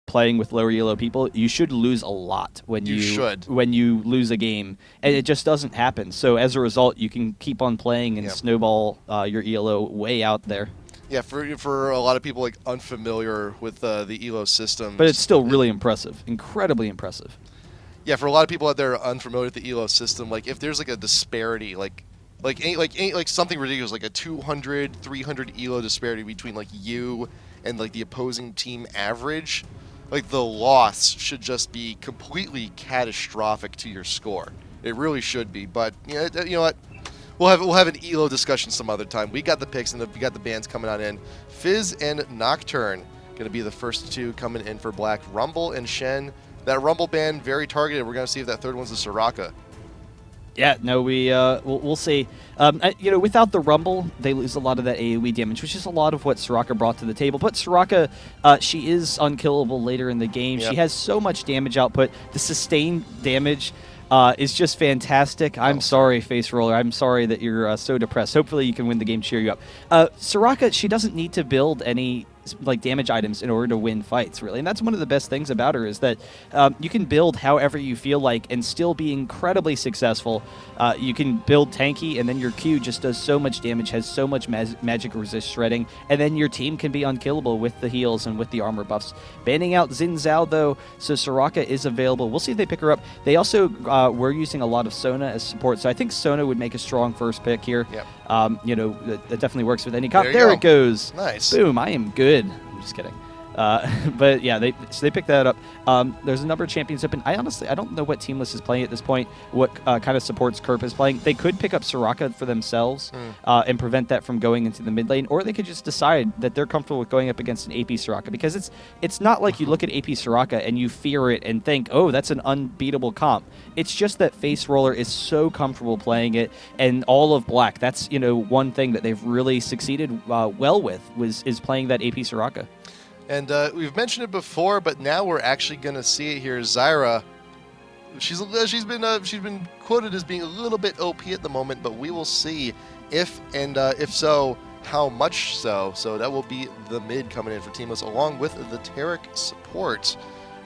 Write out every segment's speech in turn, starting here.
playing with lower elo people, you should lose a lot when you lose a game, and it just doesn't happen. So as a result, you can keep on playing and snowball your elo way out there. Yeah, for a lot of people like unfamiliar with the elo systems, but it's still really impressive, incredibly impressive. Yeah, for a lot of people out there unfamiliar with the elo system, like if there's like a disparity, like something ridiculous, like a 200, 300 elo disparity between like you and like the opposing team average, like the loss should just be completely catastrophic to your score. It really should be. But you know what? We'll have an elo discussion some other time. We got the picks and we got the bands coming on in. Fizz and Nocturne going to be the first two coming in for Black. Rumble and Shen. That Rumble band very targeted. We're going to see if that third one's a Soraka. Yeah, no, we'll see. Without the Rumble, they lose a lot of that AoE damage, which is a lot of what Soraka brought to the table. But Soraka, she is unkillable later in the game. Yep. She has so much damage output. The sustained damage is just fantastic. I'm sorry, Face Roller. I'm sorry that you're so depressed. Hopefully you can win the game, cheer you up. Soraka, she doesn't need to build any like damage items in order to win fights, really. And that's one of the best things about her is that you can build however you feel like and still be incredibly successful. You can build tanky, and then your Q just does so much damage, has so much magic resist shredding, and then your team can be unkillable with the heals and with the armor buffs. Banning out Xin Zhao, though, so Soraka is available. We'll see if they pick her up. They also were using a lot of Sona as support, so I think Sona would make a strong first pick here. Yep. That definitely works with any comp. There it goes. Nice. Boom, I am good. I'm just kidding. But yeah, they picked that up. There's a number of champions open. I don't know what Teamless is playing at this point, what kind of supports Kerp is playing. They could pick up Soraka for themselves and prevent that from going into the mid lane, or they could just decide that they're comfortable with going up against an AP Soraka, because it's not like you look at AP Soraka and you fear it and think, oh, that's an unbeatable comp. It's just that Face Roller is so comfortable playing it, and all of Black, that's one thing that they've really succeeded well with is playing that AP Soraka. And we've mentioned it before, but now we're actually going to see it here. Zyra, she's been quoted as being a little bit OP at the moment, but we will see if so, how much so. So that will be the mid coming in for Teamless, along with the Taric support.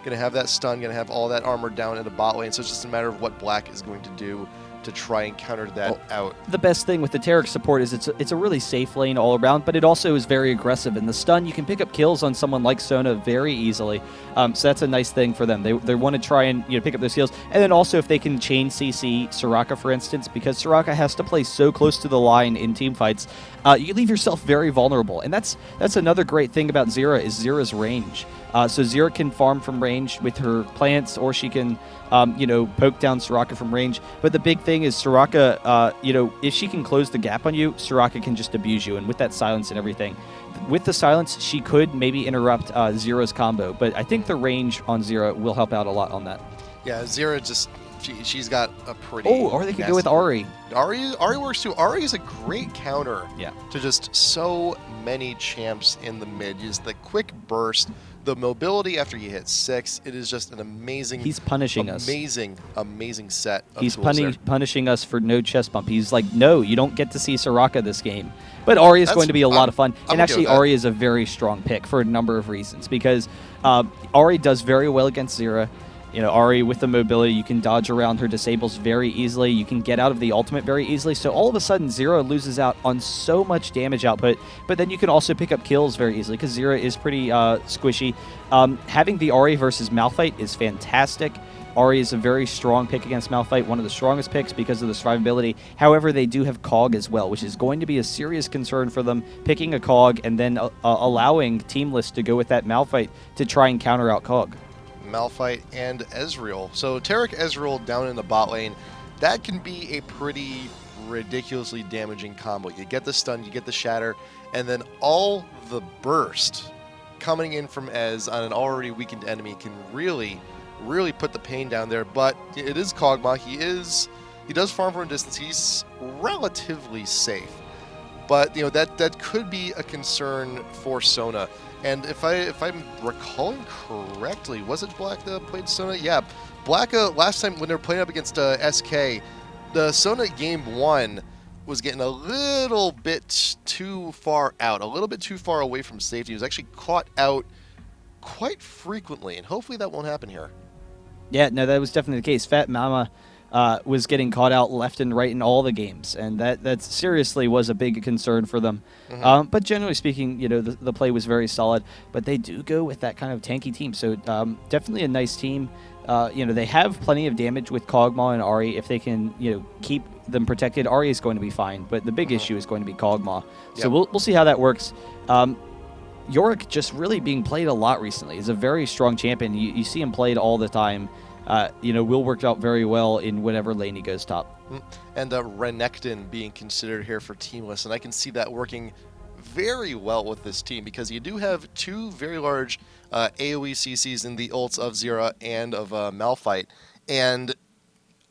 Going to have that stun, going to have all that armor down in the bot lane. So it's just a matter of what Black is going to do to try and counter that out. The best thing with the Taric support is it's a really safe lane all around, but it also is very aggressive. In the stun, you can pick up kills on someone like Sona very easily. So that's a nice thing for them. They want to try and pick up those kills. And then also if they can chain CC Soraka, for instance, because Soraka has to play so close to the line in team fights, you leave yourself very vulnerable. And that's another great thing about Xera's is Xera's range. So Xera can farm from range with her plants, or she can, poke down Soraka from range. But the big thing is Soraka, if she can close the gap on you, Soraka can just abuse you. And with that silence and everything, with the silence, she could maybe interrupt Xera's combo. But I think the range on Xera will help out a lot on that. Yeah, Xera just... She's got a pretty... Oh, or they could go with Ahri. Ahri works too. Ahri is a great counter to just so many champs in the mid. Just the quick burst, the mobility after you hit 6. It is just an amazing... He's punishing us. Amazing set of He's tools punishing us for no chest bump. He's like, no, you don't get to see Soraka this game. But Ahri is going to be a lot of fun. And actually, Ahri is a very strong pick for a number of reasons, because Ahri does very well against Xera. Ahri with the mobility, you can dodge around her disables very easily. You can get out of the ultimate very easily. So all of a sudden, Xera loses out on so much damage output. But then you can also pick up kills very easily because Xera is pretty squishy. Having the Ahri versus Malphite is fantastic. Ahri is a very strong pick against Malphite, one of the strongest picks because of the survivability. However, they do have Cog as well, which is going to be a serious concern for them, picking a Cog and then allowing Teamless to go with that Malphite to try and counter out Cog. Malphite and Ezreal. So Taric Ezreal down in the bot lane, that can be a pretty ridiculously damaging combo. You get the stun, you get the shatter, and then all the burst coming in from Ez on an already weakened enemy can really put the pain down there. But it is Kog'Maw. He does farm from a distance. He's relatively safe. But that could be a concern for Sona. And if I'm recalling correctly, was it Black that played Sona? Yeah, Black last time when they were playing up against SK, the Sona game 1 was getting a little bit too far out, a little bit too far away from safety. He was actually caught out quite frequently, and hopefully that won't happen here. Yeah, no, that was definitely the case. Fat Mama was getting caught out left and right in all the games, and that seriously was a big concern for them. But generally speaking, the play was very solid. But they do go with that kind of tanky team, so definitely a nice team. They have plenty of damage with Kog'Maw and Ahri. If they can, keep them protected, Ahri is going to be fine. But the big issue is going to be Kog'Maw. So we'll see how that works. Yorick just really being played a lot recently. He's a very strong champion. You see him played all the time. Will work out very well in whatever lane he goes top. And Renekton being considered here for Teamless, and I can see that working very well with this team because you do have two very large AoE CCs in the ults of Zera and of Malphite, and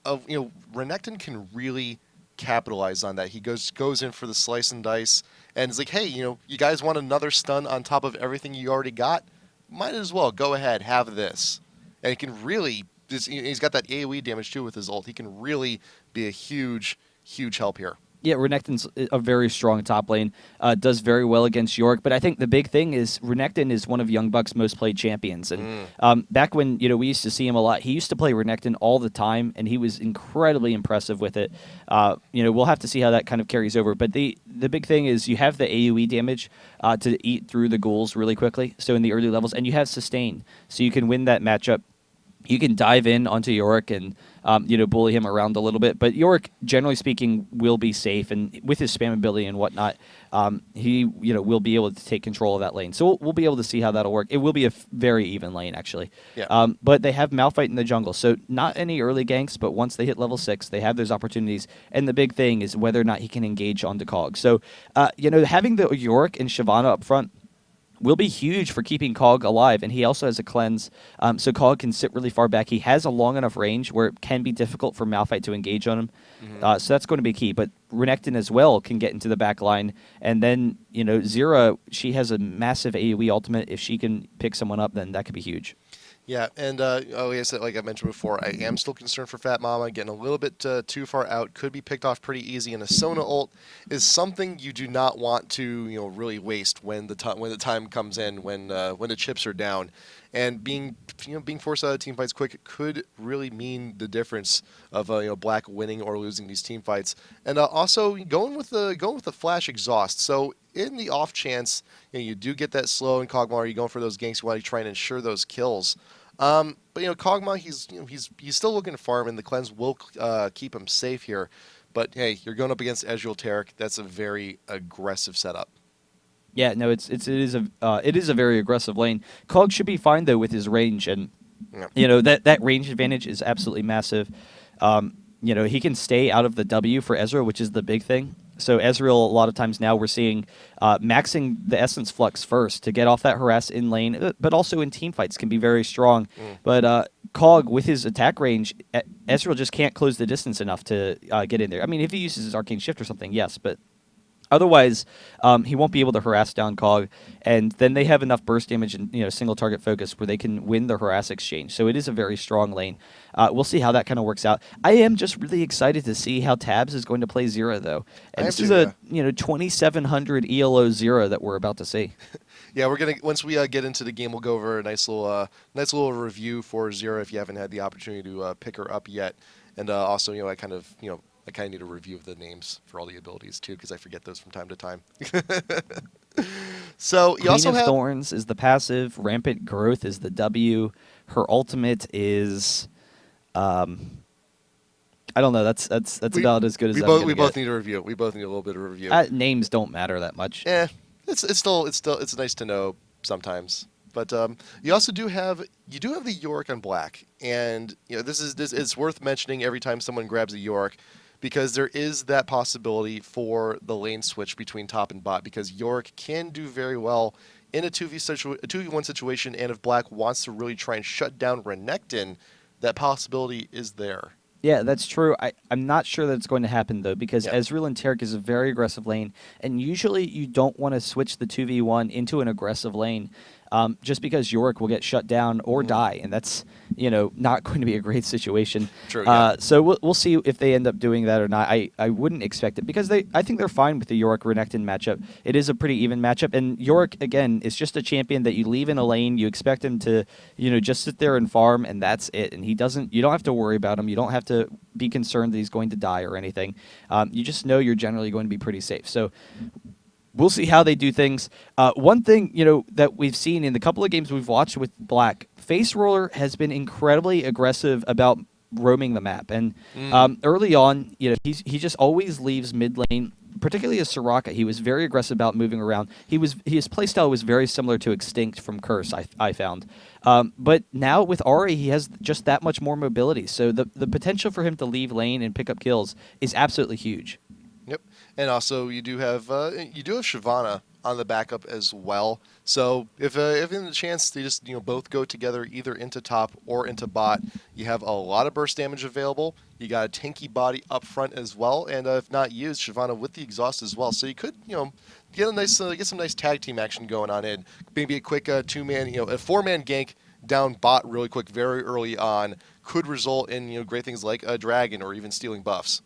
Renekton can really capitalize on that. He goes in for the slice and dice, and it's like, hey, you guys want another stun on top of everything you already got? Might as well go ahead, have this, and he can really. He's got that AoE damage too with his ult. He can really be a huge, huge help here. Yeah, Renekton's a very strong top lane, does very well against Yorick. But I think the big thing is Renekton is one of Young Buck's most played champions. And back when we used to see him a lot, he used to play Renekton all the time, and he was incredibly impressive with it. We'll have to see how that kind of carries over. But the big thing is you have the AoE damage to eat through the ghouls really quickly, so in the early levels, and you have sustain, so you can win that matchup. You can dive in onto Yorick and bully him around a little bit, but Yorick, generally speaking, will be safe, and with his spam ability and whatnot, he will be able to take control of that lane. So we'll be able to see how that'll work. It will be a very even lane, actually. Yeah. But they have Malphite in the jungle, so not any early ganks, but once they hit level 6, they have those opportunities. And the big thing is whether or not he can engage onto Cog. So having the Yorick and Shyvana up front will be huge for keeping Cog alive, and he also has a cleanse, so Cog can sit really far back. He has a long enough range where it can be difficult for Malphite to engage on him, so that's going to be key. But Renekton as well can get into the back line, and then Zera, she has a massive AoE ultimate. If she can pick someone up, then that could be huge. Yeah, and like I mentioned before, I am still concerned for Fat Mama getting a little bit too far out. Could be picked off pretty easy, and a Sona ult is something you do not want to really waste when the time comes in, when the chips are down, and being forced out of team fights quick could really mean the difference of Black winning or losing these team fights, and also going with the flash exhaust. So in the off chance you do get that slow in Kog'Maw, you're going for those ganks, you want to try and ensure those kills. But Kog'Maw, he's still looking to farm, and the cleanse will keep him safe here. But hey, you're going up against Ezreal Taric. That's a very aggressive setup. Yeah, no, it is a very aggressive lane. Cog should be fine though with his range, and that range advantage is absolutely massive. He can stay out of the W for Ezreal, which is the big thing. So Ezreal, a lot of times now we're seeing maxing the Essence Flux first to get off that harass in lane, but also in team fights can be very strong. But Cog, with his attack range, Ezreal just can't close the distance enough to get in there. I mean, if he uses his Arcane Shift or something, yes, but otherwise, he won't be able to harass down Cog, and then they have enough burst damage and single target focus where they can win the harass exchange. So it is a very strong lane. We'll see how that kind of works out. I am just really excited to see how Tabs is going to play Zera though, and this is a 2700 ELO Zera that we're about to see. Yeah, we're gonna once we get into the game, we'll go over a nice little review for Zera if you haven't had the opportunity to pick her up yet, and also I kind of need a review of the names for all the abilities too, because I forget those from time to time. So you Queen also of have Thorns is the passive. Rampant Growth is the W. Her ultimate is, I don't know. That's about as good as we both need a review. We both need a little bit of review. Names don't matter that much. It's nice to know sometimes. But you also do have the Yorick on Black, and it's worth mentioning every time someone grabs a Yorick, because there is that possibility for the lane switch between top and bot, because Yorick can do very well in a 2v1 situation, and if Black wants to really try and shut down Renekton, that possibility is there. Yeah, that's true. I'm not sure that it's going to happen, though, because Ezreal and Taric is a very aggressive lane, and usually you don't want to switch the 2v1 into an aggressive lane. just because Yorick will get shut down or die, and that's not going to be a great situation. True, yeah. So we'll see if they end up doing that or not. I wouldn't expect it because I think they're fine with the Yorick Renekton matchup. It is a pretty even matchup, and Yorick again is just a champion that you leave in a lane. You expect him to just sit there and farm, and that's it. And he doesn't. You don't have to worry about him. You don't have to be concerned that he's going to die or anything. You just know you're generally going to be pretty safe. So we'll see how they do things. One thing, that we've seen in the couple of games we've watched with Black, Face Roller has been incredibly aggressive about roaming the map. And early on, he just always leaves mid lane, particularly as Soraka. He was very aggressive about moving around. His playstyle was very similar to Extinct from Curse, I found. But now with Ahri, he has just that much more mobility. So the potential for him to leave lane and pick up kills is absolutely huge. Yep, and also you do have Shyvana on the backup as well. So if in the chance they just both go together either into top or into bot, you have a lot of burst damage available. You got a tanky body up front as well, and if not used, Shyvana with the exhaust as well. So you could get some nice tag team action going on in maybe a quick 2-man a 4-man gank down bot really quick very early on could result in great things like a dragon or even stealing buffs.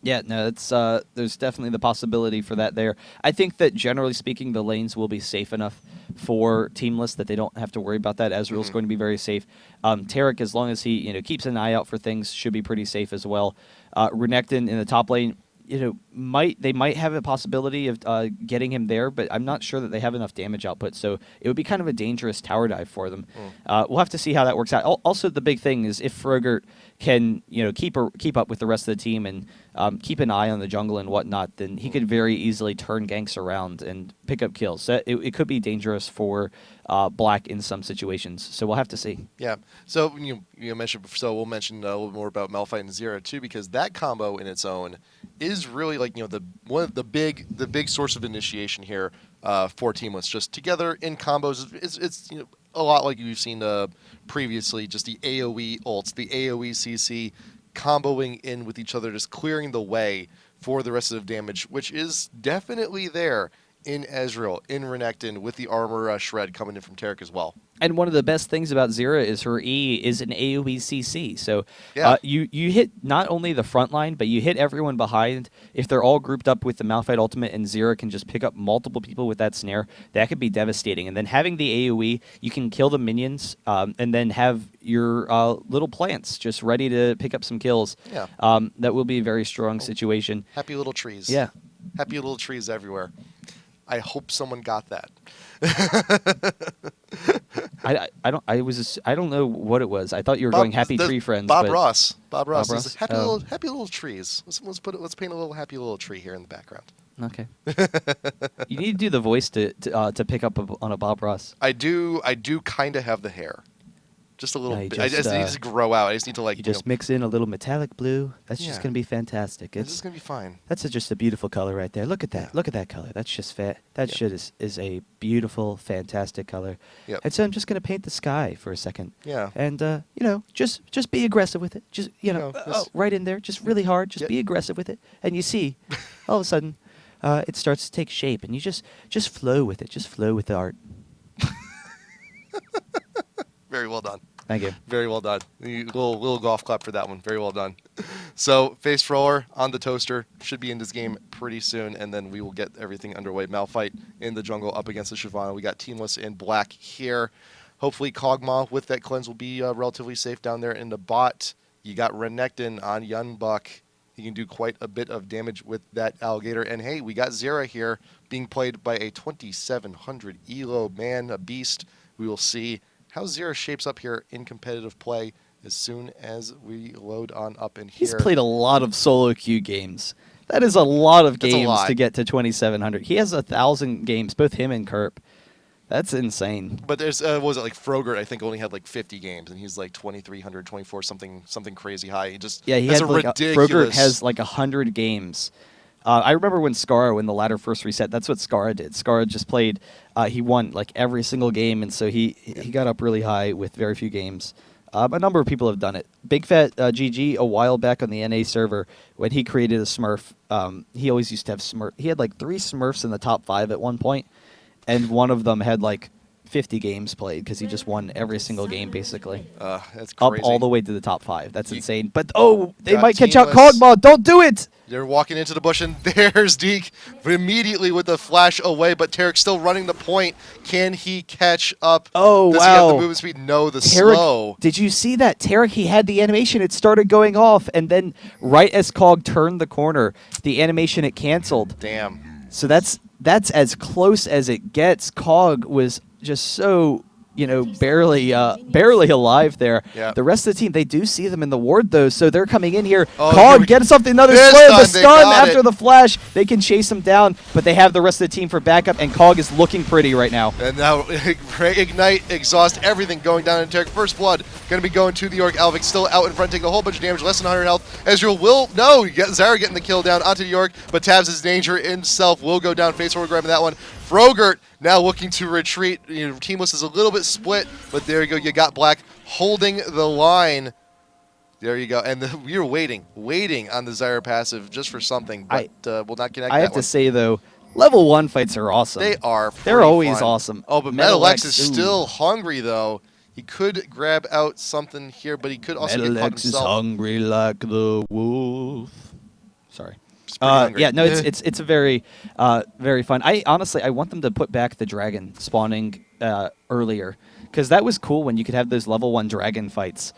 Yeah, no, it's there's definitely the possibility for that there. I think that generally speaking, the lanes will be safe enough for Teamless that they don't have to worry about that. Ezreal's going to be very safe. Taric, as long as he keeps an eye out for things, should be pretty safe as well. Renekton in the top lane, might have a possibility of getting him there, but I'm not sure that they have enough damage output, so it would be kind of a dangerous tower dive for them. We'll have to see how that works out. Also, the big thing is if Frogert can keep up with the rest of the team and keep an eye on the jungle and whatnot, then he could very easily turn ganks around and pick up kills. So it could be dangerous for Black in some situations. So we'll have to see. Yeah. So you mentioned, so we'll mention a little more about Malphite and Zera too, because that combo in its own is really like one of the big source of initiation here for Teamless. Just together in combos, it's a lot like you've seen previously. Just the AOE ults, the AOE CC comboing in with each other, just clearing the way for the rest of the damage, which is definitely there in Ezreal, in Renekton, with the armor shred coming in from Taric as well. And one of the best things about Zera is her E is an AoE CC. So Yeah. you hit not only the front line, but you hit everyone behind. If they're all grouped up with the Malphite ultimate and Zera can just pick up multiple people with that snare, that could be devastating. And then having the AoE, you can kill the minions and then have your little plants just ready to pick up some kills. Yeah. That will be a very strong situation. Happy little trees. Yeah. Happy little trees everywhere. I hope someone got that. I don't know what it was. I thought you were going happy tree friends. Bob but Ross. Bob Ross. Ross? Happy little trees. Let's paint a little happy little tree here in the background. Okay. You need to do the voice to pick up on a Bob Ross. I do kind of have the hair. Just a little No, you bit. I just, just need to grow out. I just need to You just mix in a little metallic blue. That's Yeah. just going to be fantastic. It's just gonna be fine. That's just a beautiful color right there. Look at that. Yeah. Look at that color. That's just That Yeah. shit is a beautiful, fantastic color. Yep. And so I'm just going to paint the sky for a second. Yeah. And just be aggressive with it. Just right in there, just really hard. Just Yep. be aggressive with it, and you see, all of a sudden, it starts to take shape, and you just flow with it. Just flow with the art. Very well done. Thank you. Very well done. Little golf clap for that one. Very well done. So, Face Roller on the toaster should be in this game pretty soon, and then we will get everything underway. Malphite in the jungle up against the Shyvana. We got Teamless in Black here. Hopefully, Kog'Maw with that cleanse will be relatively safe down there in the bot. You got Renekton on Yunbuck. He can do quite a bit of damage with that alligator. And hey, we got Zera here being played by a 2700 elo man, a beast. We will see how Zera shapes up here in competitive play as soon as we load on up in here. He's played a lot of solo queue games. That is a lot of That's a games lot. to get to 2,700. He has 1,000 games, both him and Kerp. That's insane. But there's, what was it, like Frogert, I think, only had like 50 games, and he's like 2,300, 24, something crazy high. He just Yeah, he has had a like ridiculous... Frogert has like 100 games. I remember when when the ladder first reset, that's what Skara did. Skara just played, he won like every single game, and so he got up really high with very few games. A number of people have done it. Big Fat GG a while back on the NA server, when he created a Smurf, he always used to have Smurf. He had like 3 Smurfs in the top 5 at one point, and one of them had like 50 games played because he just won every single game basically. That's Up crazy. all the way to the top 5. That's insane. But they got might catch out Teamless. Kog'Maw. Don't do it. They're walking into the bush, and there's Deke immediately with the flash away, but Tarek still running the point. Can he catch up? Oh, Does he have the wow. movement speed? No, the Tarek, slow. did you see that? Tarek, he had the animation. It started going off, and then right as Cog turned the corner, the animation, it canceled. Damn. So that's as close as it gets. Cog was just so, barely alive there. Yeah. The rest of the team, they do see them in the ward, though, so they're coming in here. Oh, Cog, get something, another This flare. The time they stun got after it. the flash. They can chase him down, but they have the rest of the team for backup, and Cog is looking pretty right now. And now Ignite, Exhaust, everything going down in Tarek. First Blood going to be going to the York. Alvic still out in front, taking a whole bunch of damage, less than 100 health. Ezreal will, no, Zara getting the kill down onto the York, but Tabs' danger himself will go down. Face forward grabbing that one. Frogurt now looking to retreat. Teamless is a little bit split, but there you go. You got Black holding the line. There you go. And we were waiting on the Zyra passive just for something, but we'll not connect I that have one. to say, though, level 1 fights are awesome. They are. They're pretty always fun. awesome. Oh, but Metalex, Metalex is ooh. still hungry, though. He could grab out something here, but he could also get caught Metalex is himself. hungry like the wolf. Sorry. He's pretty hungry. Yeah, no, it's a very very fun. I want them to put back the dragon spawning earlier, because that was cool when you could have those level 1 dragon fights.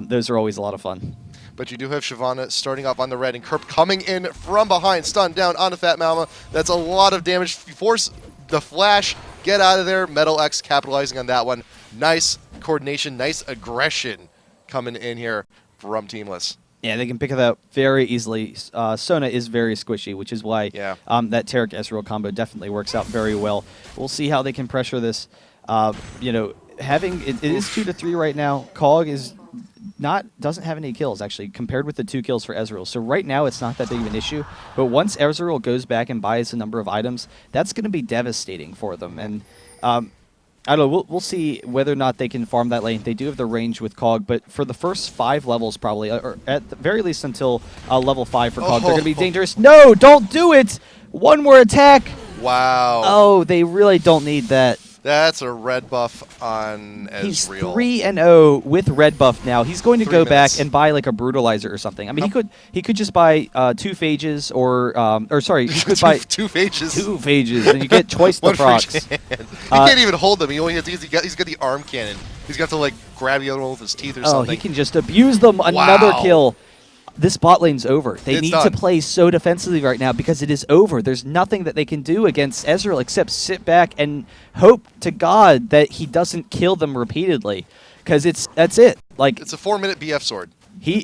Those are always a lot of fun. But you do have Shyvana starting off on the red, and Kerp coming in from behind, stun down onto Fat Mama. That's a lot of damage. Force the flash, get out of there. Metal X capitalizing on that one. Nice coordination, nice aggression coming in here from Teamless. Yeah, they can pick it up very easily. Sona is very squishy, which is why Yeah. that Tarek Ezreal combo definitely works out very well. We'll see how they can pressure this. Having it is 2-3 right now. Cog is doesn't have any kills actually compared with the 2 kills for Ezreal. So right now it's not that big of an issue. But once Ezreal goes back and buys a number of items, that's going to be devastating for them. And I don't know. We'll see whether or not they can farm that lane. They do have the range with Cog, but for the first 5 levels probably, or at the very least until level 5 for Cog, they're going to be dangerous. No, don't do it! One more attack! Wow. Oh, they really don't need that. That's a red buff on He's Ezreal. 3-0 with red buff now. He's going to 3 go back minutes. and buy like a brutalizer or something. I mean, he could just buy 2 phages or sorry, he could buy two phages. 2 phages, and you get twice the One for procs. each hand. He can't even hold them. He only has he's got the arm cannon. He's got to like grab the other one with his teeth or Oh, something. he can just abuse them. Another Wow. kill. This bot lane's over. They It's need done. to play so defensively right now because it is over. There's nothing that they can do against Ezreal except sit back and hope to God that he doesn't kill them repeatedly, because that's it. Like, It's a 4-minute BF sword. he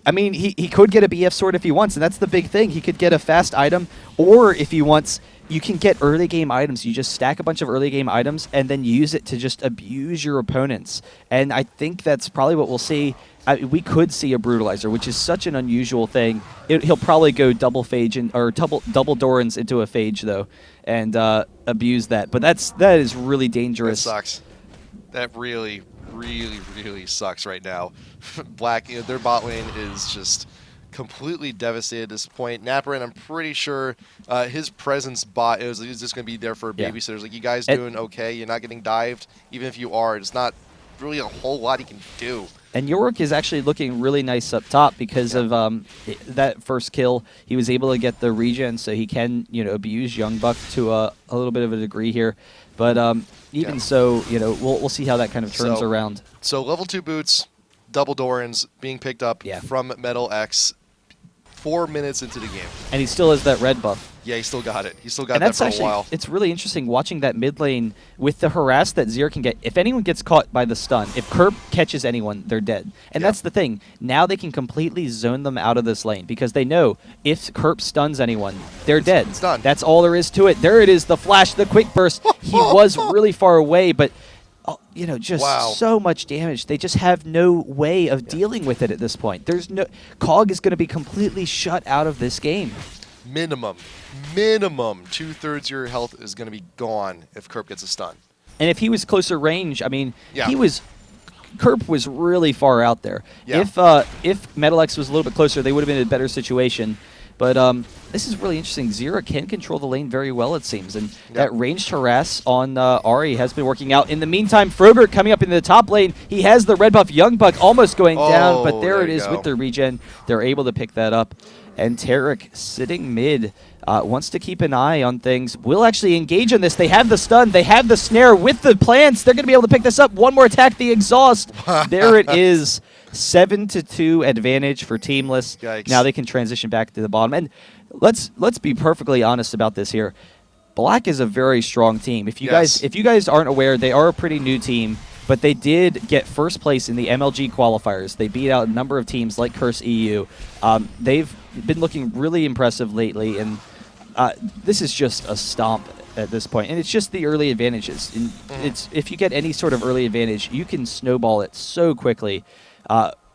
could get a BF sword if he wants, and that's the big thing. He could get a fast item, or if he wants, you can get early game items. You just stack a bunch of early game items and then use it to just abuse your opponents. And I think that's probably what we'll see. We could see a brutalizer, which is such an unusual thing. He'll probably go double phage or double Dorans into a phage though, and abuse that. But that is really That dangerous. sucks. That really, really, really sucks right now. Black, their bot lane is just completely devastated at this point. Napperin, I'm pretty sure his presence bot is just going to be there for Yeah. babysitters. Like, you guys doing okay? You're not getting dived. Even if you are, it's not really a whole lot he can do. And York is actually looking really nice up top because of that first kill. He was able to get the regen, so he can abuse Young Buck to a little bit of a degree here. But even so, we'll see how that kind of turns around. So level 2 boots, double Dorans being picked up from Metal X 4 minutes into the game. And he still has that red buff. Yeah, he still got it. He still got And that that's for actually, a while. it's really interesting watching that mid lane with the harass that Zir can get. If anyone gets caught by the stun, if Kerp catches anyone, they're dead. And that's the thing. Now they can completely zone them out of this lane because they know if Kerp stuns anyone, they're dead. It's done. That's all there is to it. There it is, the flash, the quick burst. He was really far away, but just so much damage. They just have no way of dealing with it at this point. There's no Cog is going to be completely shut out of this game. Minimum 2/3 your health is going to be gone if Kerp gets a stun. And if he was closer range, I mean, Kerp was really far out there. Yeah. If Metalex was a little bit closer, they would have been in a better situation. But this is really interesting. Zera can control the lane very well, it seems, and Yep. that ranged harass on Ari has been working out. In the meantime, Frogurt coming up in the top lane. He has the red buff. Young Buck almost going down, but there it you is go. with the regen. They're able to pick that up. And Tarek sitting mid wants to keep an eye on things. Will actually engage in this. They have the stun. They have the snare with the plants. They're going to be able to pick this up. One more attack, the exhaust. There it is. 7-2 advantage for Teamless. Yikes. Now they can transition back to the bottom. And let's be perfectly honest about this here. Black is a very strong team. If you guys aren't aware, they are a pretty new team, but they did get first place in the MLG qualifiers. They beat out a number of teams like Curse EU. They've been looking really impressive lately, and this is just a stomp at this point. And it's just the early advantages. And it's if you get any sort of early advantage, you can snowball it so quickly.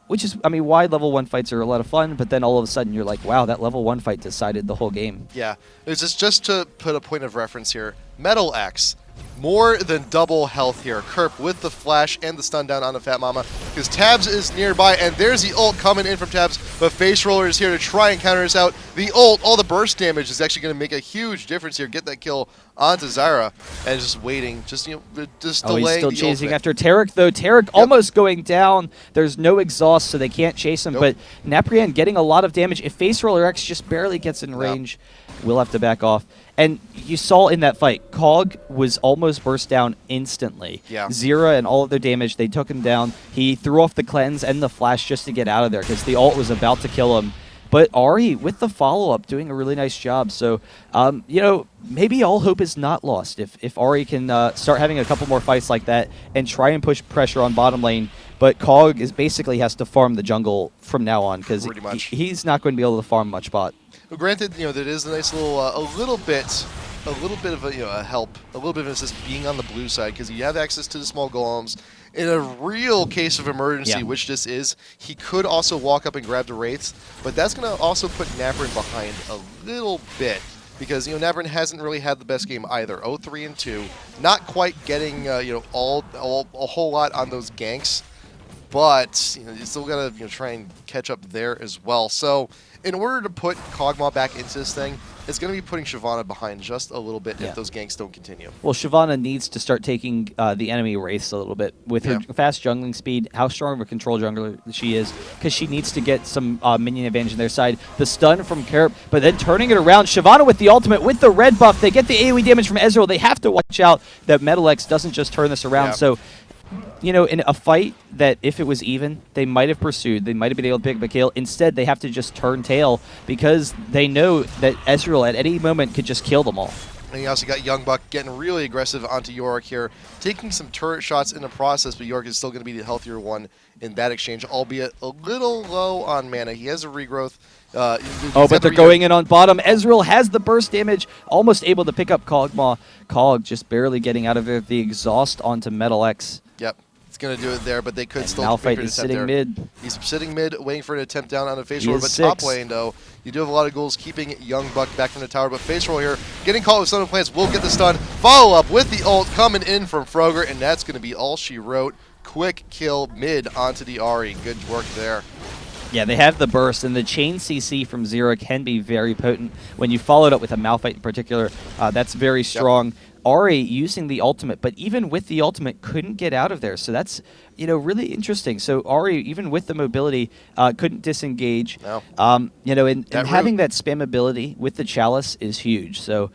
Which is, I mean, why level 1 fights are a lot of fun, but then all of a sudden you're like, wow, that level 1 fight decided the whole game. Yeah, it's just to put a point of reference here. Metal X, more than double health here. Kerp with the flash and the stun down on the Fat Mama, because Tabs is nearby, and there's the ult coming in from Tabs, but Face Roller is here to try and counter us out. The ult, all the burst damage is actually going to make a huge difference here. Get that kill onto Zyra, and just waiting, just just delaying. He's still the chasing ultimate. after Tarek, though. Tarek almost going down. There's no exhaust, so they can't chase him. But Naprian getting a lot of damage. If Face Roller X just barely gets in range, we'll have to back off. And you saw in that fight, Cog was almost burst down instantly. Yeah. Zera and all of their damage, they took him down. He threw off the cleanse and the flash just to get out of there because the ult was about to kill him. But Ari, with the follow-up, doing a really nice job. So, maybe all hope is not lost if Ari can start having a couple more fights like that and try and push pressure on bottom lane. But Cog basically has to farm the jungle from now on because he's not going to be able to farm much bot. Well, granted, that is a nice little, a little bit of a help, a little bit of an assist being on the blue side because you have access to the small golems. In a real case of emergency, which this is, he could also walk up and grab the wraiths, but that's going to also put Navarine behind a little bit because Navarine hasn't really had the best game either. 0-3-2, not quite getting a whole lot on those ganks, but you still got to try and catch up there as well. So in order to put Kog'Maw back into this thing, it's going to be putting Shyvana behind just a little bit if those ganks don't continue. Well, Shyvana needs to start taking the enemy wraiths a little bit. With her fast jungling speed, how strong of a control jungler she is, because she needs to get some minion advantage on their side. The stun from Kerp, but then turning it around. Shyvana with the ultimate, with the red buff. They get the AoE damage from Ezreal. They have to watch out that Metal X doesn't just turn this around. So, in a fight that if it was even, they might have pursued. They might have been able to pick up a kill. Instead, they have to just turn tail because they know that Ezreal at any moment could just kill them all. And you also got Young Buck getting really aggressive onto Yorick here, taking some turret shots in the process, but Yorick is still going to be the healthier one in that exchange, albeit a little low on mana. He has a regrowth. But they're going in on bottom. Ezreal has the burst damage, almost able to pick up Kog'Maw. Cog just barely getting out of there. The exhaust onto Metal X. Yep. It's going to do it there, but they could still Malphite is sitting mid. He's sitting mid, waiting for an attempt down on a face roller. But top lane, though, you do have a lot of goals keeping Young Buck back from the tower. But face roll here, getting caught with Stun of Plants, will get the stun. Follow up with the ult coming in from Frogurt, and that's going to be all she wrote. Quick kill mid onto the Ahri. Good work there. Yeah, they have the burst, and the chain CC from Zera can be very potent. When you follow it up with a Malphite in particular, that's very strong. Ahri using the ultimate, but even with the ultimate, couldn't get out of there. So that's, really interesting. So Ahri, even with the mobility, couldn't disengage. No. And having that spam ability with the Chalice is huge. So,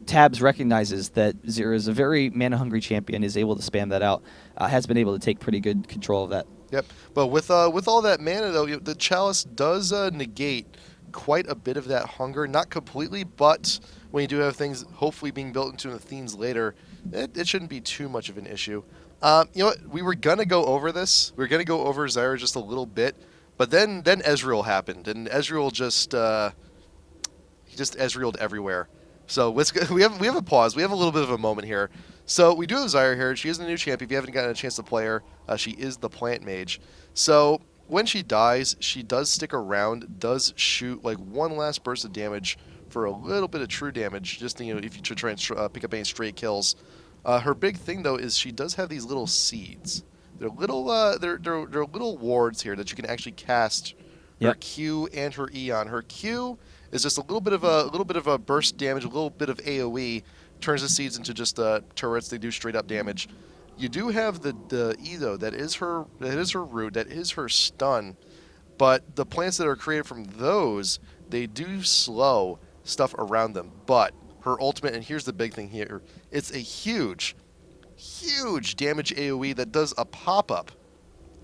Tabs recognizes that Zera is a very mana-hungry champion, is able to spam that out, has been able to take pretty good control of that. Yep, but with all that mana, though, the Chalice does negate quite a bit of that hunger. Not completely, but when you do have things hopefully being built into Athenes later, it shouldn't be too much of an issue. You know what? We were going to go over this. We were going to go over Zyra just a little bit, but then Ezreal happened, and Ezreal just Ezreal'd everywhere. So we have a pause. We have a little bit of a moment here. So we do have Zyra here. She is a new champion. If you haven't gotten a chance to play her, she is the plant mage. So when she dies, she does stick around, does shoot like one last burst of damage for a little bit of true damage, just if you try and pick up any straight kills. Her big thing though is she does have these little seeds. They're little they're little wards here that you can actually cast her Q and her Eon. Her Q is just a little bit of a burst damage, a little bit of AoE, turns the seeds into just turrets. They do straight up damage. You do have the E though. That is her root. That is her stun. But the plants that are created from those, they do slow stuff around them. But her ultimate, and here's the big thing here, it's a huge damage AoE that does a pop-up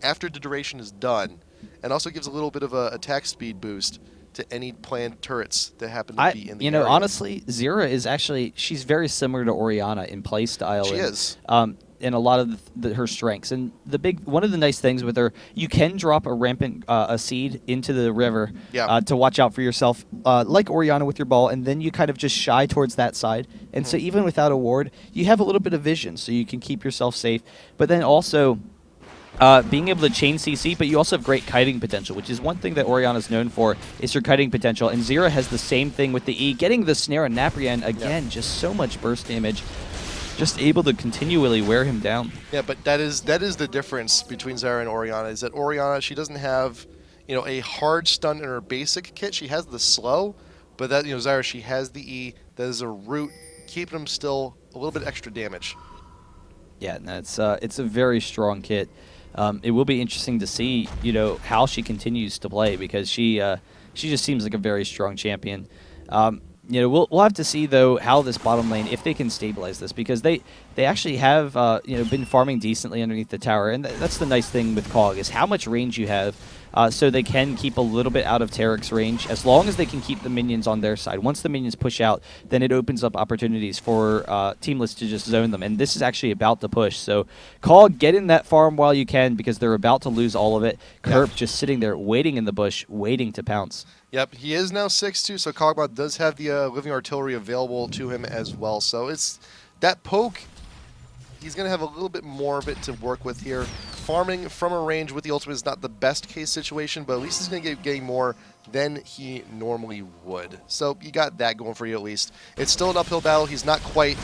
after the duration is done, and also gives a little bit of a attack speed boost to any planned turrets that happen to be in the area. Honestly, Zira is actually, she's very similar to Orianna in playstyle. She is. In a lot of her strengths. And one of the nice things with her, you can drop a rampant a seed into the river to watch out for yourself, like Orianna with your ball, and then you kind of just shy towards that side. And so even without a ward, you have a little bit of vision, so you can keep yourself safe. But then also being able to chain CC, but you also have great kiting potential, which is one thing that Orianna's known for, is her kiting potential. And Zira has the same thing with the E, getting the snare on Naprian, again, just so much burst damage. Just able to continually wear him down. Yeah, but that is the difference between Zyra and Orianna, is that Orianna, she doesn't have, a hard stun in her basic kit. She has the slow, but that, Zyra, she has the E. That is a root, keeping him still a little bit extra damage. Yeah, no, it's a very strong kit. It will be interesting to see, how she continues to play, because she just seems like a very strong champion. We'll have to see, though, how this bottom lane, if they can stabilize this, because they actually have been farming decently underneath the tower, and that's the nice thing with COG, is how much range you have, so they can keep a little bit out of Tarek's range, as long as they can keep the minions on their side. Once the minions push out, then it opens up opportunities for Teamless to just zone them, and this is actually about to push. So COG, get in that farm while you can, because they're about to lose all of it. Kerp just sitting there waiting in the bush, waiting to pounce. Yep, he is now 6-2, so Cogbot does have the Living Artillery available to him as well. So it's that poke, he's going to have a little bit more of it to work with here. Farming from a range with the ultimate is not the best case situation, but at least he's going to get getting more than he normally would. So you got that going for you at least. It's still an uphill battle. He's not quite,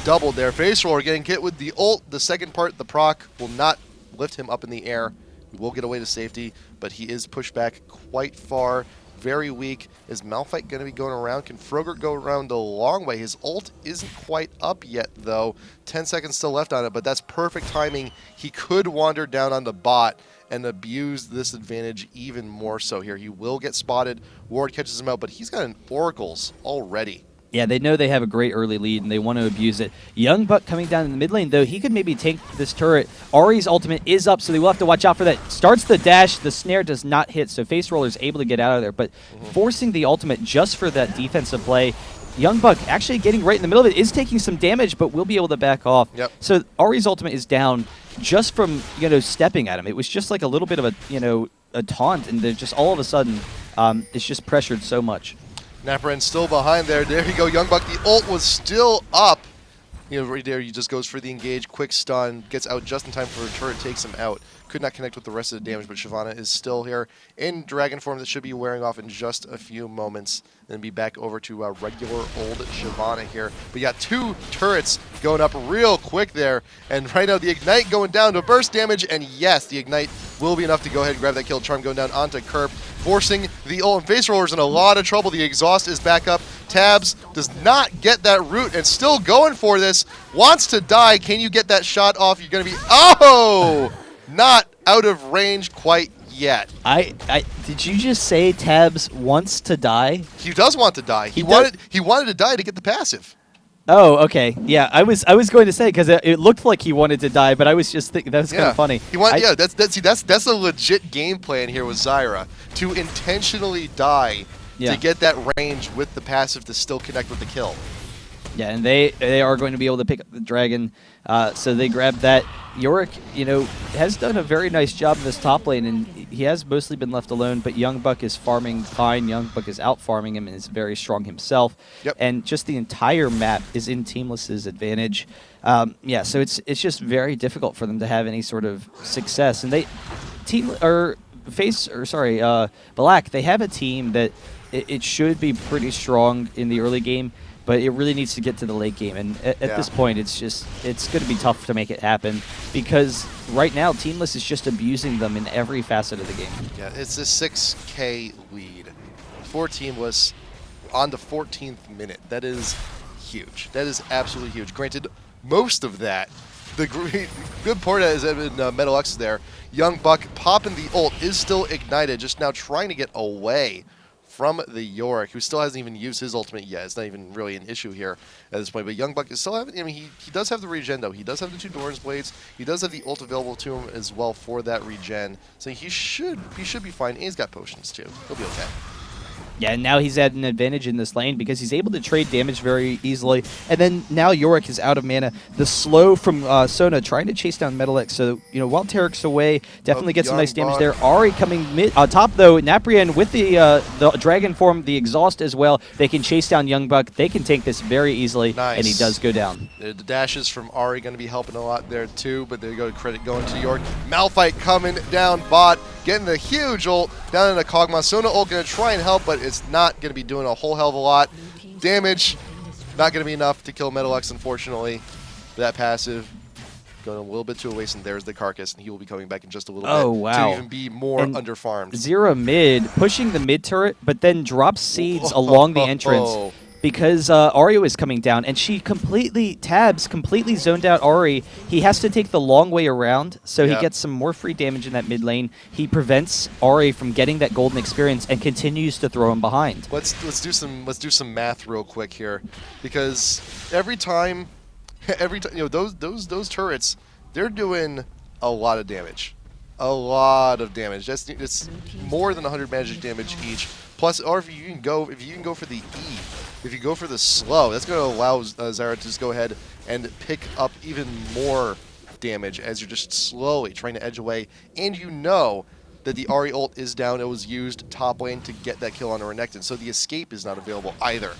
doubled there. Face roller getting hit with the ult. The second part, the proc, will not lift him up in the air. He will get away to safety, but he is pushed back quite far. Very weak. Is Malphite going to be going around? Can Frogurt go around a long way? His ult isn't quite up yet, though. 10 seconds still left on it, but that's perfect timing. He could wander down on the bot and abuse this advantage even more so here. He will get spotted. Ward catches him out, but he's got an Oracles already. Yeah, they know they have a great early lead, and they want to abuse it. Young Buck coming down in the mid lane, though, he could maybe take this turret. Ari's ultimate is up, so they will have to watch out for that. Starts the dash, the snare does not hit, so Face Roller is able to get out of there, but forcing the ultimate just for that defensive play. Young Buck actually getting right in the middle of it, is taking some damage, but will be able to back off. Yep. So Ari's ultimate is down just from, stepping at him. It was just like a little bit of a taunt, and they're just all of a sudden, it's just pressured so much. Naparan's still behind there. There you go, Young Buck. The ult was still up. Right there, he just goes for the engage, quick stun, gets out just in time for a turret, takes him out. Could not connect with the rest of the damage, but Shyvana is still here in dragon form. That should be wearing off in just a few moments. Then be back over to regular old Shyvana here. We got two turrets going up real quick there, and right now the Ignite going down to burst damage, and yes, the Ignite will be enough to go ahead and grab that kill. Charm going down onto Kerp, forcing the ult, and Face Roller's in a lot of trouble. The exhaust is back up. Tabs does not get that root and still going for this. Wants to die. Can you get that shot off? You're going to be... Oh! Not out of range quite yet. Did you just say Tabs wants to die? He does want to die. He wanted to die to get the passive. Oh, okay. Yeah, I was going to say, because it looked like he wanted to die, but I was just thinking that was kind of funny. That's a legit game plan here with Zyra, to intentionally die to get that range with the passive to still connect with the kill. Yeah, and they are going to be able to pick up the dragon, so they grab that. Yorick, has done a very nice job in this top lane, and he has mostly been left alone, but Young Buck is farming fine. Young Buck is out-farming him and is very strong himself. Yep. And just the entire map is in Teamless's advantage. So it's just very difficult for them to have any sort of success. And Black, they have a team that it should be pretty strong in the early game. but it really needs to get to the late game. And at this point, it's going to be tough to make it happen because right now, Teamless is just abusing them in every facet of the game. Yeah, it's a 6K lead for Teamless on the 14th minute. That is huge. That is absolutely huge. Granted, most of that, the good part is that Metal X is there. Young Buck popping the ult is still ignited, just now trying to get away from the Yorick, who still hasn't even used his ultimate yet. It's not even really an issue here at this point. But Young Buck is still having, I mean, he does have the regen, though. He does have the 2 Doran's Blades. He does have the ult available to him as well for that regen. So he should be fine. And he's got potions, too. He'll be okay. Yeah, and now he's at an advantage in this lane because he's able to trade damage very easily. And then now Yorick is out of mana. The slow from Sona trying to chase down Metal X. So, you know, while Tarek's away, definitely gets some nice damage there. Ari coming mid top, though. Naprian with the dragon form, the exhaust as well. They can chase down Young Buck. They can tank this very easily, and he does go down. The dashes from Ari going to be helping a lot there, too. But there you go, credit going to York. Malphite coming down bot, getting the huge ult down into Kog'Maw. Sona ult going to try and help, but it's not going to be doing a whole hell of a lot. Damage, not going to be enough to kill Metal X, unfortunately. That passive going a little bit to a waste, and there's the carcass, and he will be coming back in just a little bit to even be more underfarmed. Zero mid, pushing the mid turret, but then drops seeds along the entrance. Because Ario is coming down, and she completely zoned out Ari. He has to take the long way around, so he gets some more free damage in that mid lane. He prevents Ari from getting that golden experience and continues to throw him behind. Let's do some math real quick here, because every time you know those turrets, they're doing a lot of damage. A lot of damage. It's more than 100 magic damage each. Plus, or if you can go for the E, if you go for the slow, that's going to allow Zyra to just go ahead and pick up even more damage as you're just slowly trying to edge away. And you know that the Ari ult is down. It was used top lane to get that kill on a Renekton, so the escape is not available either.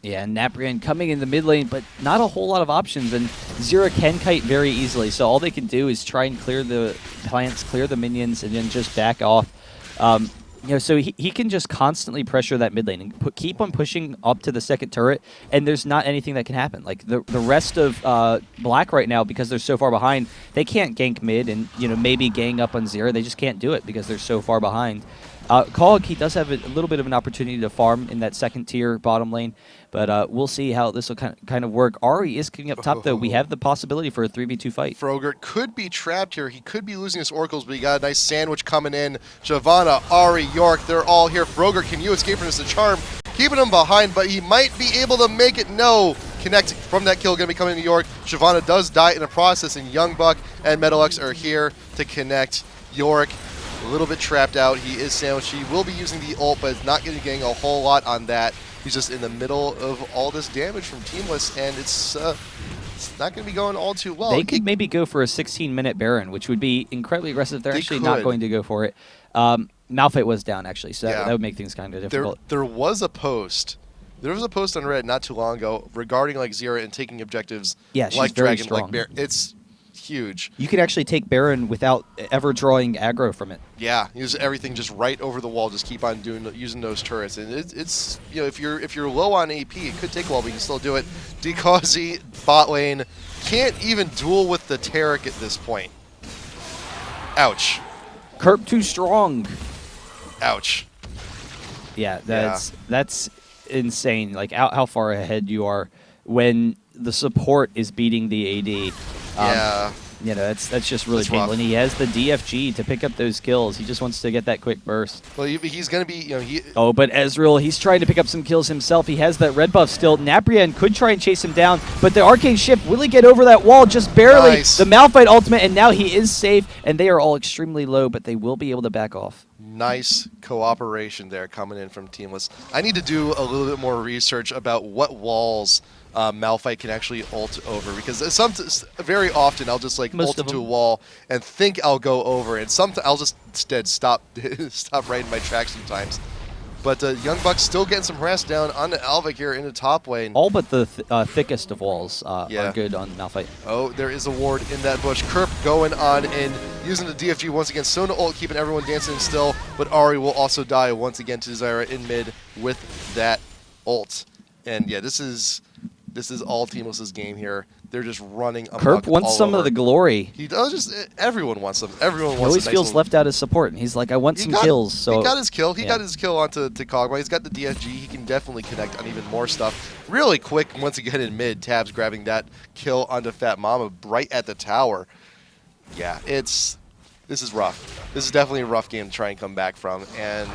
Yeah, and Naprian coming in the mid lane, but not a whole lot of options, and Zyra can kite very easily, so all they can do is try and clear the plants, clear the minions, and then just back off. You know, so he can just constantly pressure that mid lane and keep on pushing up to the second turret, and there's not anything that can happen. Like the rest of Black right now, because they're so far behind, they can't gank mid and, you know, maybe gang up on Zyra. They just can't do it because they're so far behind. Cog, he does have a little bit of an opportunity to farm in that second tier bottom lane, but we'll see how this will kind of work. Ari is coming up top, though. We have the possibility for a 3v2 fight. Frogurt could be trapped here. He could be losing his oracles, but he got a nice sandwich coming in. Shyvana, Ari, York, they're all here. Frogurt, can you escape from this? The charm keeping him behind, but he might be able to make it. No. Connect from that kill, going to be coming to York. Shyvana does die in the process, and Young Buck and Metal X are here to connect. York a little bit trapped out. He is sandwiched. He will be using the ult, but it's not going to gain a whole lot on that. He's just in the middle of all this damage from Teamless, and it's not going to be going all too well. They could maybe go for a 16-minute Baron, which would be incredibly aggressive. They're actually not going to go for it. Malphite was down, actually, so that would make things kind of difficult. There was a post. There was a post on Reddit not too long ago regarding like Zyra and taking objectives like Dragon, like Baron. It's huge. You could actually take Baron without ever drawing aggro from it. Yeah, use everything just right over the wall. Just keep on using those turrets, and it's you know, if you're low on AP, it could take a while, but you can still do it. Dekazi bot lane can't even duel with the Taric at this point. Ouch. Kerp too strong. Ouch. Yeah, that's insane. Like how far ahead you are when the support is beating the AD. Yeah. You know, that's just really painful. And he has the DFG to pick up those kills. He just wants to get that quick burst. Well, he's going to be, you know, Oh, but Ezreal, he's trying to pick up some kills himself. He has that red buff still. Naprian could try and chase him down, but the Arcane Shift, will he get over that wall? Just barely. Nice. The Malphite ultimate, and now he is safe, and they are all extremely low, but they will be able to back off. Nice cooperation there coming in from Teamless. I need to do a little bit more research about what walls Malphite can actually ult over, because very often I'll just like ult into a wall and think I'll go over, and sometimes I'll just instead stop right in my tracks sometimes. But Young Buck's still getting some harass down on the Alvic here in the top lane. All but the thickest of walls are good on Malphite. Oh, there is a ward in that bush. Kerp going on in, using the DFG once again. Sona ult, keeping everyone dancing still, but Ari will also die once again to Zyra in mid with that ult. And yeah, this is all Teamless's game here. They're just running amok Kerp wants all some over. of the glory. He does. Everyone wants them. Everyone He wants. always a nice feels little, left out as support, and he's like, I want some kills. So he got his kill. He yeah. got his kill onto Kog'Maw. He's got the DSG. He can definitely connect on even more stuff. Really quick once again in mid. Tabs grabbing that kill onto Fat Mama right at the tower. Yeah, this is rough. This is definitely a rough game to try and come back from, and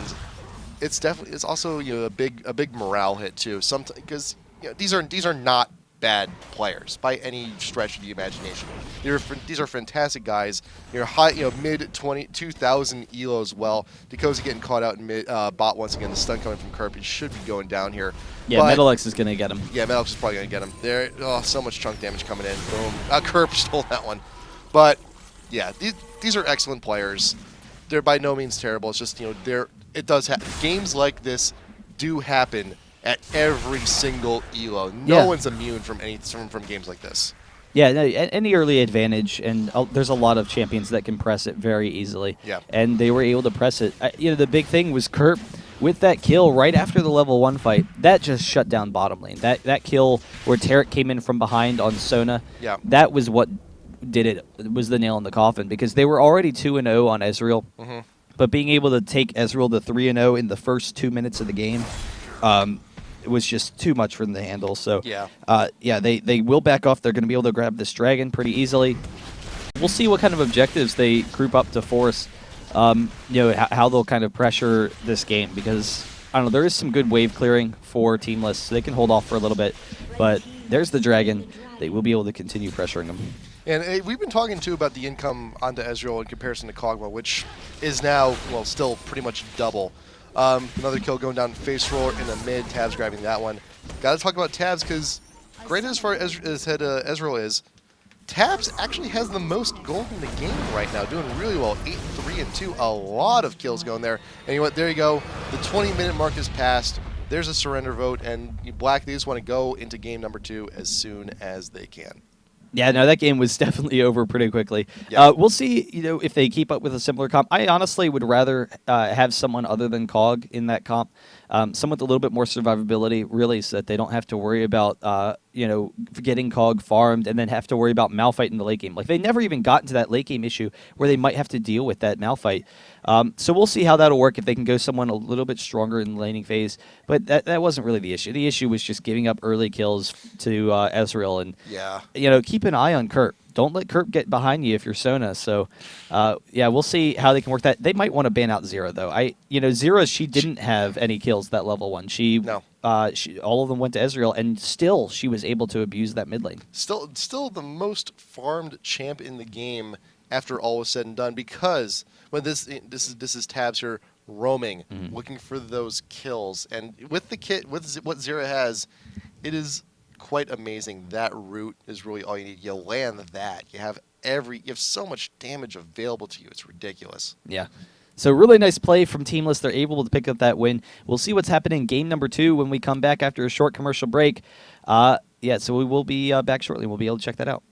it's also a big morale hit too. Sometimes because these are not bad players by any stretch of the imagination. These are fantastic guys. Mid 2,000 elo as well. Dekozy getting caught out in mid bot once again. The stun coming from Kerp. He should be going down here. Yeah, Metalex is gonna get him. Yeah, Metalex is probably gonna get him. There, so much chunk damage coming in. Boom. Kerp stole that one. But yeah, these are excellent players. They're by no means terrible. It's just it does games like this do happen at every single elo. No one's immune from games like this. Yeah, no, any early advantage, and there's a lot of champions that can press it very easily. Yeah. And they were able to press it. The big thing was Kerp with that kill right after the level 1 fight. That just shut down bottom lane. That kill where Tarek came in from behind on Sona. Yeah. That was what did it. It was the nail in the coffin because they were already 2-0 on Ezreal. Mm-hmm. But being able to take Ezreal to 3-0 in the first 2 minutes of the game. It was just too much for them to handle. So they will back off. They're going to be able to grab this dragon pretty easily. We'll see what kind of objectives they group up to force. How they'll kind of pressure this game because I don't know. There is some good wave clearing for Teamless, so they can hold off for a little bit. But there's the dragon. They will be able to continue pressuring them. And we've been talking too about the income onto Ezreal in comparison to Kog'Maw, which is now still pretty much double. Another kill going down face roller in the mid. Tabs grabbing that one. Got to talk about Tabs because great as far as Ezreal is, Tabs actually has the most gold in the game right now, doing really well. 8-3-2, a lot of kills going there. And there you go. The 20-minute mark has passed. There's a surrender vote, and Black, they just want to go into game number 2 as soon as they can. Yeah, no, that game was definitely over pretty quickly. Yeah. We'll see, if they keep up with a similar comp. I honestly would rather have someone other than Cog in that comp, someone with a little bit more survivability, really, so that they don't have to worry about, getting Cog farmed and then have to worry about Malphite in the late game. Like, they never even got into that late game issue where they might have to deal with that Malphite. So we'll see how that'll work if they can go someone a little bit stronger in the laning phase. But that wasn't really the issue. The issue was just giving up early kills to Ezreal. And, keep an eye on Kerp. Don't let Kerp get behind you if you're Sona. So, we'll see how they can work that. They might want to ban out Zero, though. Zero, she didn't have any kills that level 1. No. All of them went to Ezreal, and still she was able to abuse that mid lane. Still the most farmed champ in the game after all was said and done, because when this is Tabs here roaming, looking for those kills, and with the kit, with what Zero has, it is quite amazing. That root is really all you need. You land that, you have so much damage available to you. It's ridiculous. Yeah. So really nice play from Teamless. They're able to pick up that win. We'll see what's happening in game number 2 when we come back after a short commercial break. So we will be back shortly. We'll be able to check that out.